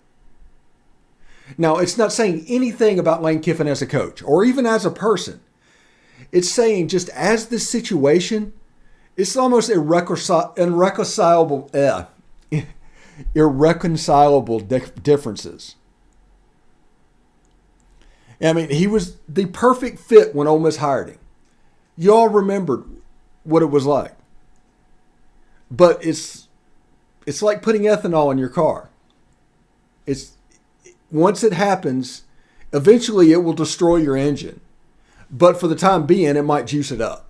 Now, it's not saying anything about Lane Kiffin as a coach or even as a person. It's saying just as this situation, it's almost irreconcilable differences. I mean, he was the perfect fit when Ole Miss hired him. You all remembered what it was like. But it's like putting ethanol in your car. Once it happens, eventually it will destroy your engine. But for the time being, it might juice it up.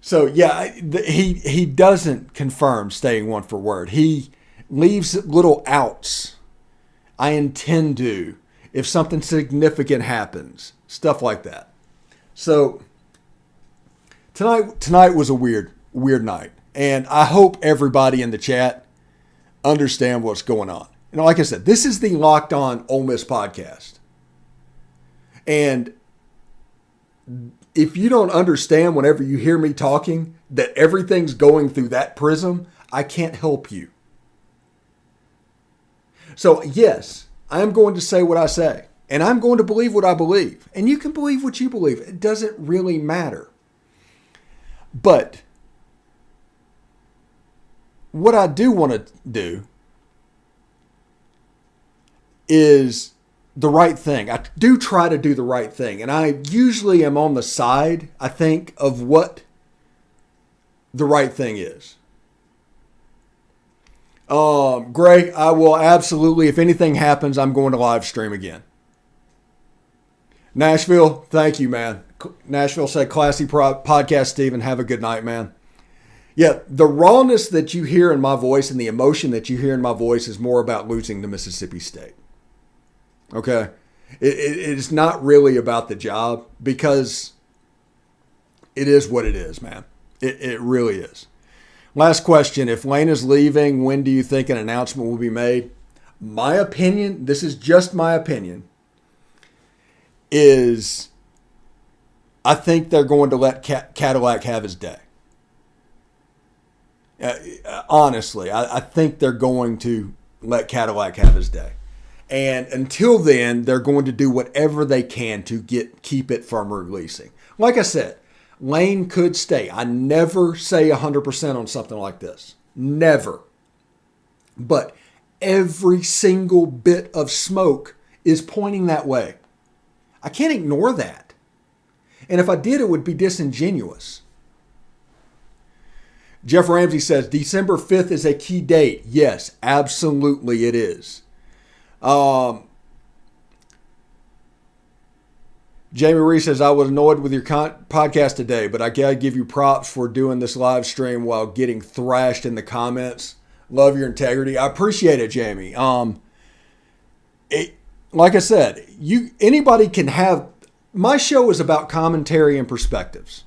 So, yeah, he doesn't confirm staying one for word. He leaves little outs. I intend to, if something significant happens, stuff like that. So tonight was a weird night, and I hope everybody in the chat understand what's going on. Like I said, this is the Locked On Ole Miss podcast, and if you don't understand whenever you hear me talking that everything's going through that prism, I can't help you. So, yes, I am going to say what I say, and I'm going to believe what I believe. And you can believe what you believe. It doesn't really matter. But what I do want to do is the right thing. I do try to do the right thing. And I usually am on the side, I think, of what the right thing is. Greg, I will absolutely, if anything happens, I'm going to live stream again. Nashville, thank you, man. Nashville said, classy podcast, Steven. Have a good night, man. Yeah, the rawness that you hear in my voice and the emotion that you hear in my voice is more about losing to Mississippi State. Okay? It's not really about the job because it is what it is, man. It really is. Last question. If Lane is leaving, when do you think an announcement will be made? My opinion, this is just my opinion, is I think they're going to let Cadillac have his day. Honestly, I think they're going to let Cadillac have his day. And until then, they're going to do whatever they can to keep it from releasing. Like I said, Lane could stay. I never say 100% on something like this. Never. But every single bit of smoke is pointing that way. I can't ignore that. And if I did, it would be disingenuous. Jeff Ramsey says, December 5th is a key date. Yes, absolutely it is. Jamie Reese says, I was annoyed with your podcast today, but I got to give you props for doing this live stream while getting thrashed in the comments. Love your integrity. I appreciate it, Jamie. Like I said, anybody can have. My show is about commentary and perspectives.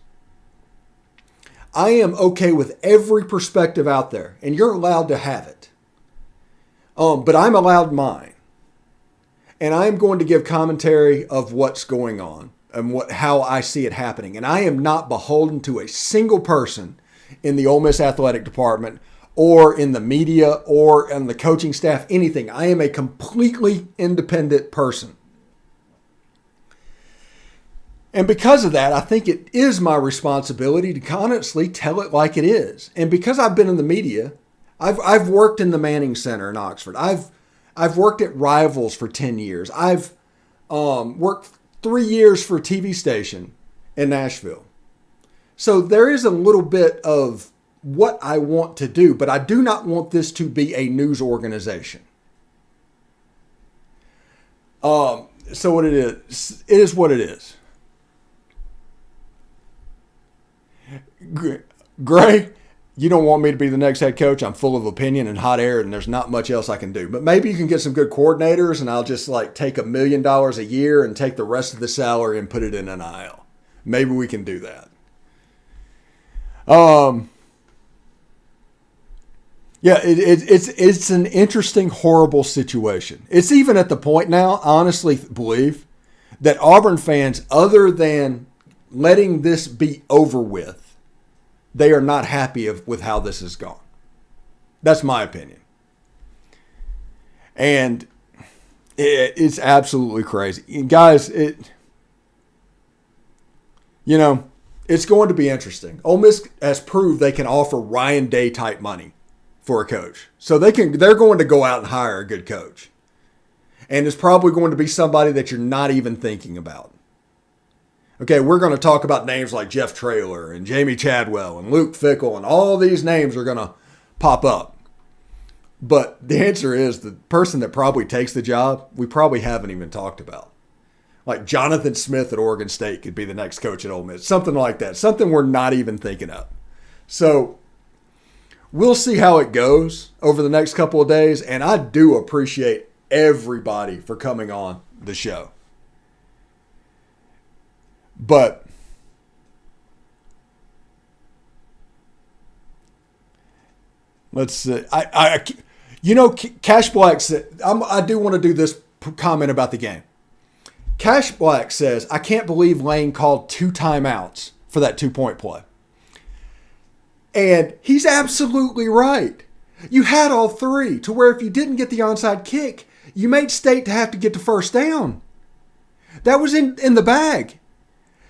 I am okay with every perspective out there, and you're allowed to have it. But I'm allowed mine. And I am going to give commentary of what's going on and how I see it happening. And I am not beholden to a single person in the Ole Miss athletic department or in the media or in the coaching staff, anything. I am a completely independent person. And because of that, I think it is my responsibility to honestly tell it like it is. And because I've been in the media, I've worked in the Manning Center in Oxford. I've worked at Rivals for 10 years. I've worked 3 years for a TV station in Nashville. So there is a little bit of what I want to do, but I do not want this to be a news organization. So what it is what it is. Gray, you don't want me to be the next head coach. I'm full of opinion and hot air, and there's not much else I can do. But maybe you can get some good coordinators, and I'll just take $1 million a year and take the rest of the salary and put it in NIL. Maybe we can do that. Yeah, it's an interesting, horrible situation. It's even at the point now, I honestly believe, that Auburn fans, other than letting this be over with, they are not happy with how this has gone. That's my opinion. And it's absolutely crazy. And guys, it's going to be interesting. Ole Miss has proved they can offer Ryan Day type money for a coach. So they're going to go out and hire a good coach. And it's probably going to be somebody that you're not even thinking about. Okay, we're going to talk about names like Jeff Traylor and Jamie Chadwell and Luke Fickell, and all these names are going to pop up. But the answer is the person that probably takes the job, we probably haven't even talked about. Like Jonathan Smith at Oregon State could be the next coach at Ole Miss. Something like that. Something we're not even thinking of. So we'll see how it goes over the next couple of days. And I do appreciate everybody for coming on the show. But let's see. Cash Black said, I do want to do this comment about the game. Cash Black says, I can't believe Lane called 2 timeouts for that 2-point play. And he's absolutely right. You had all 3 to where if you didn't get the onside kick, you made State to have to get to first down. That was in the bag.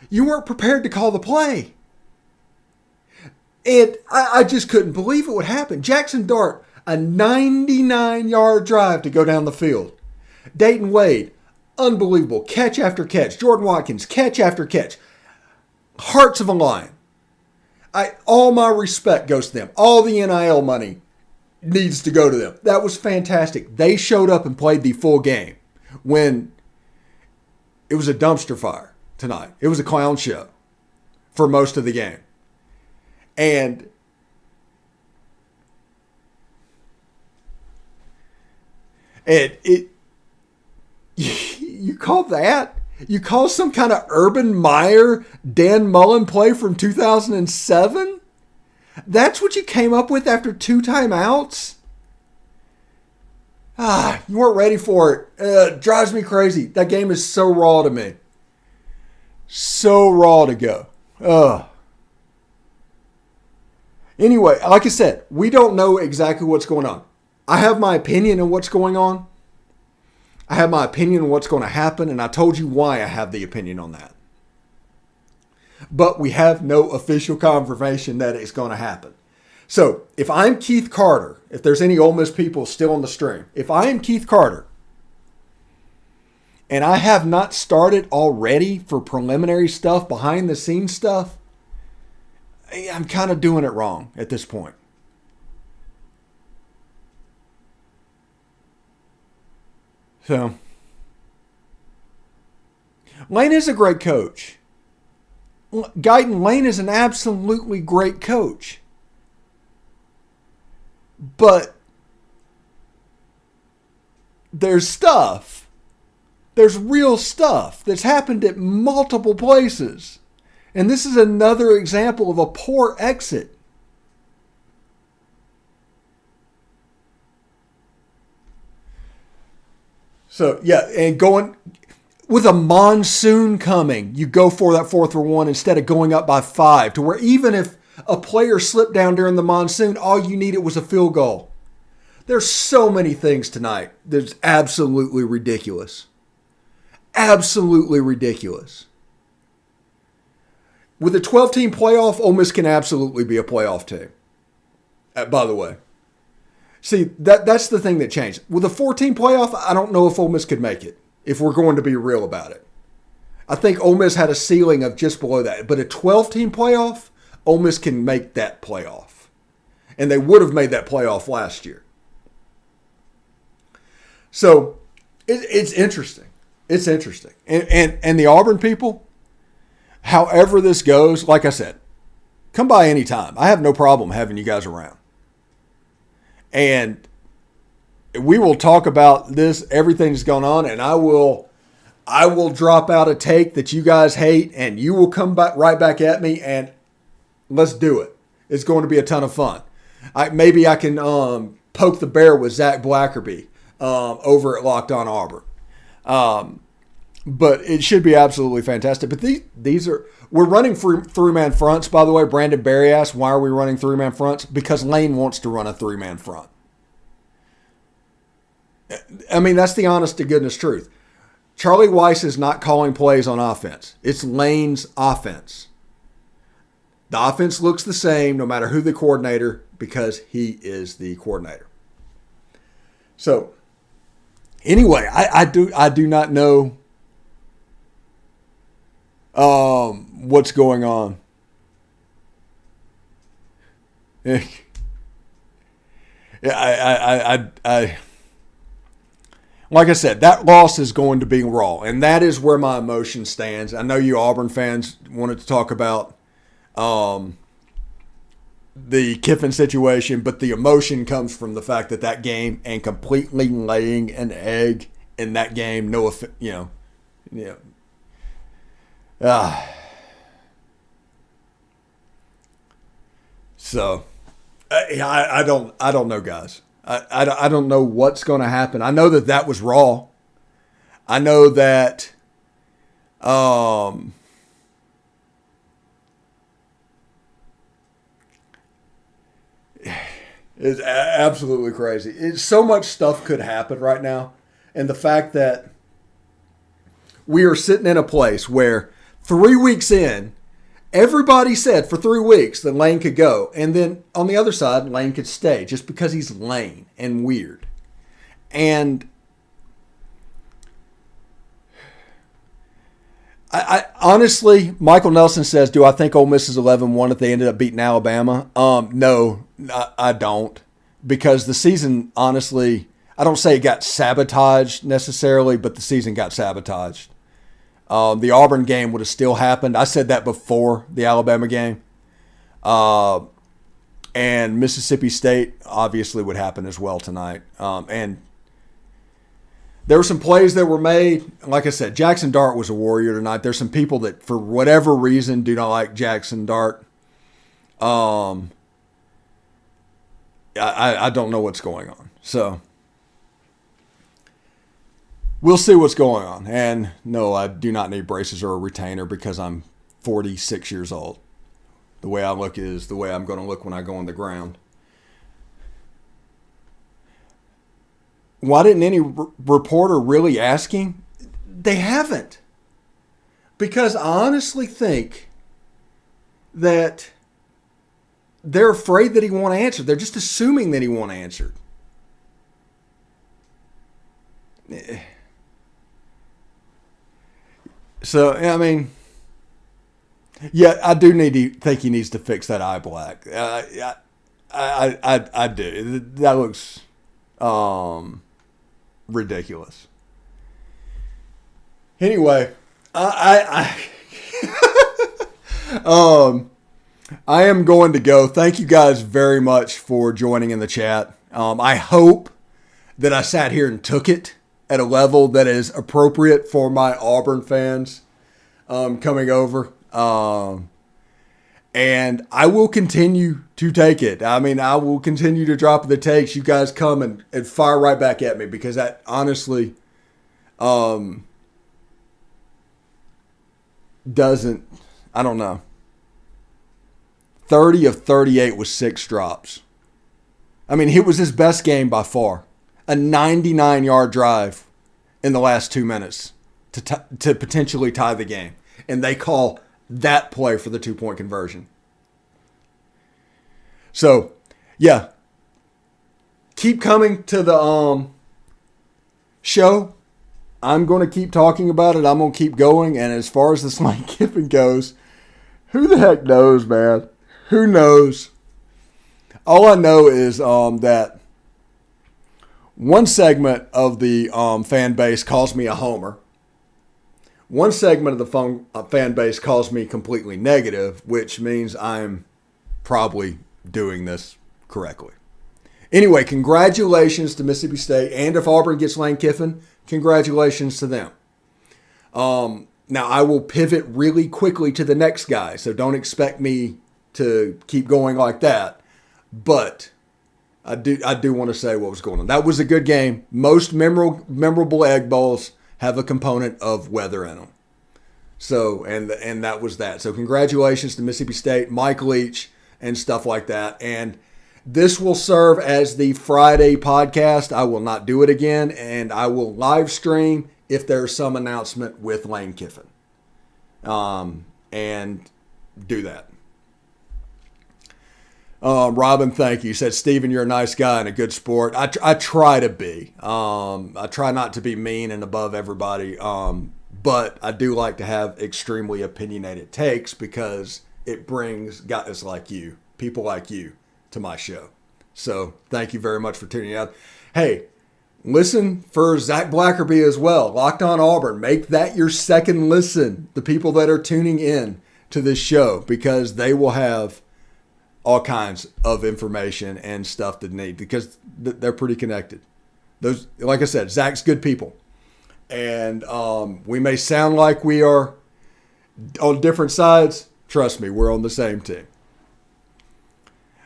You weren't prepared to call the play. And I just couldn't believe it would happen. Jackson Dart, a 99-yard drive to go down the field. Dayton Wade, unbelievable. Catch after catch. Jordan Watkins, catch after catch. Hearts of a lion. All my respect goes to them. All the NIL money needs to go to them. That was fantastic. They showed up and played the full game when it was a dumpster fire tonight. It was a clown show for most of the game. And you call that? You call some kind of Urban Meyer, Dan Mullen play from 2007? That's what you came up with after 2 timeouts? You weren't ready for it. Drives me crazy. That game is so raw to me. So raw to go. Anyway, like I said, we don't know exactly what's going on. I have my opinion on what's going on. I have my opinion on what's going to happen, and I told you why I have the opinion on that. But we have no official confirmation that it's going to happen. So if I'm Keith Carter, if there's any Ole Miss people still on the stream, if I am Keith Carter, and I have not started already for preliminary stuff, behind the scenes stuff, I'm kind of doing it wrong at this point. So, Lane is a great coach. Guyton Lane is an absolutely great coach. But there's stuff. There's real stuff that's happened at multiple places. And this is another example of a poor exit. So, yeah, and going with a monsoon coming, you go for that 4th and 1 instead of going up by 5, to where even if a player slipped down during the monsoon, all you needed was a field goal. There's so many things tonight that's absolutely ridiculous. Absolutely ridiculous. With a 12-team playoff, Ole Miss can absolutely be a playoff team. By the way. See, that's the thing that changed. With a 14 playoff, I don't know if Ole Miss could make it, if we're going to be real about it. I think Ole Miss had a ceiling of just below that. But a 12-team playoff, Ole Miss can make that playoff. And they would have made that playoff last year. So, it's interesting. It's interesting. And the Auburn people, however this goes, like I said, come by anytime. I have no problem having you guys around. And we will talk about this, everything that's going on, and I will drop out a take that you guys hate, and you will come back right back at me, and let's do it. It's going to be a ton of fun. Maybe I can poke the bear with Zach Blackerby over at Locked On Auburn. But it should be absolutely fantastic. But we're running three-man fronts, by the way. Brandon Berry asked, why are we running three-man fronts? Because Lane wants to run a three-man front. I mean, that's the honest to goodness truth. Charlie Weiss is not calling plays on offense. It's Lane's offense. The offense looks the same no matter who the coordinator, because he is the coordinator. So, anyway, I do not know what's going on. Yeah, I like I said, that loss is going to be raw, and that is where my emotion stands. I know you Auburn fans wanted to talk about the Kiffin situation, but the emotion comes from the fact that game and completely laying an egg in that game. So I don't know, guys. I don't know what's going to happen. I know that was raw. I know that it's absolutely crazy. So much stuff could happen right now. And the fact that we are sitting in a place where 3 weeks in, everybody said for 3 weeks that Lane could go. And then on the other side, Lane could stay just because he's Lane and weird. And I honestly, Michael Nelson says, do I think Ole Miss is 11-1 if they ended up beating Alabama? No, I don't. Because the season, honestly, I don't say it got sabotaged necessarily, but the season got sabotaged. The Auburn game would have still happened. I said that before the Alabama game. And Mississippi State obviously would happen as well tonight. And there were some plays that were made. Like I said, Jackson Dart was a warrior tonight. There's some people that, for whatever reason, do not like Jackson Dart. I don't know what's going on. So we'll see what's going on. And no, I do not need braces or a retainer because I'm 46 years old. The way I look is the way I'm going to look when I go on the ground. Why didn't any reporter really ask him? They haven't. Because I honestly think that they're afraid that he won't answer. They're just assuming that he won't answer. So, I mean, yeah, I do think he needs to fix that eye black. I do. That looks ridiculous. Anyway, I am going to go. Thank you guys very much for joining in the chat. I hope that I sat here and took it at a level that is appropriate for my Auburn fans coming over. And I will continue to take it. I mean, I will continue to drop the takes. You guys come and fire right back at me because that honestly doesn't, I don't know. 30 of 38 was 6 drops. I mean, it was his best game by far. A 99-yard drive in the last 2 minutes to potentially tie the game. And they call that play for the 2-point conversion. So, yeah. Keep coming to the show. I'm going to keep talking about it. I'm going to keep going. And as far as this Lane Kiffin goes, who the heck knows, man? Who knows? All I know is that one segment of the fan base calls me a homer. One segment of the fan base calls me completely negative, which means I'm probably doing this correctly. Anyway, congratulations to Mississippi State. And if Auburn gets Lane Kiffin, congratulations to them. Now, I will pivot really quickly to the next guy, so don't expect me to keep going like that. But I do want to say what was going on. That was a good game. Most memorable Egg Bowls have a component of weather in them. So, and that was that. So congratulations to Mississippi State, Mike Leach, and stuff like that. And this will serve as the Friday podcast. I will not do it again, and I will live stream if there's some announcement with Lane Kiffin. And do that. Robin, thank you. You said, Steven, you're a nice guy and a good sport. I try to be. I try not to be mean and above everybody. But I do like to have extremely opinionated takes because it brings guys like you, people like you, to my show. So thank you very much for tuning out. Hey, listen for Zach Blackerby as well. Locked on Auburn. Make that your second listen. The people that are tuning in to this show, because they will have all kinds of information and stuff that need, because they're pretty connected. Those, like I said, Zach's good people. And we may sound like we are on different sides. Trust me, we're on the same team.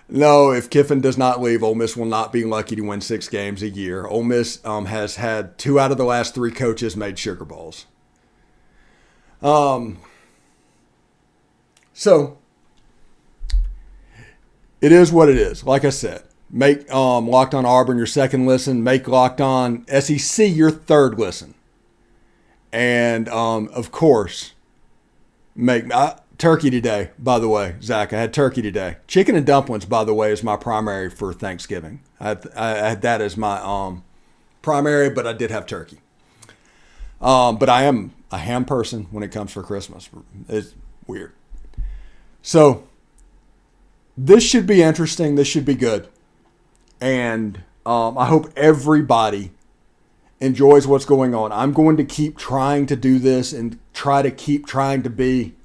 No, if Kiffin does not leave, Ole Miss will not be lucky to win 6 games a year. Ole Miss has had 2 out of the last 3 coaches made Sugar Bowls. So it is what it is. Like I said, make Locked on Auburn your second listen. Make Locked on SEC your third listen. And, of course, make turkey today, by the way, Zach. I had turkey today. Chicken and dumplings, by the way, is my primary for Thanksgiving. I had that as my primary, but I did have turkey. But I am a ham person when it comes for Christmas. It's weird. So this should be interesting. This should be good. And I hope everybody enjoys what's going on. I'm going to keep trying to do this and try to keep trying to be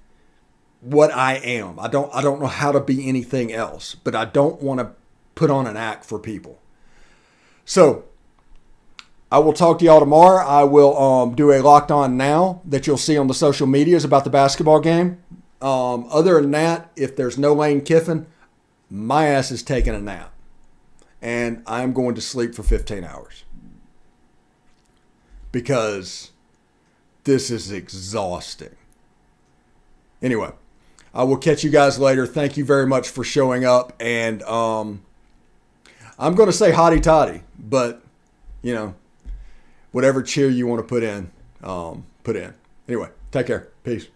what I am. I don't know how to be anything else, but I don't want to put on an act for people. So I will talk to y'all tomorrow. I will do a Locked On Now that you'll see on the social medias about the basketball game. Other than that, if there's no Lane Kiffin, my ass is taking a nap. And I'm going to sleep for 15 hours. Because this is exhausting. Anyway, I will catch you guys later. Thank you very much for showing up. And I'm going to say hotty toddy, but, you know, whatever cheer you want to put in, put in. Anyway, take care. Peace.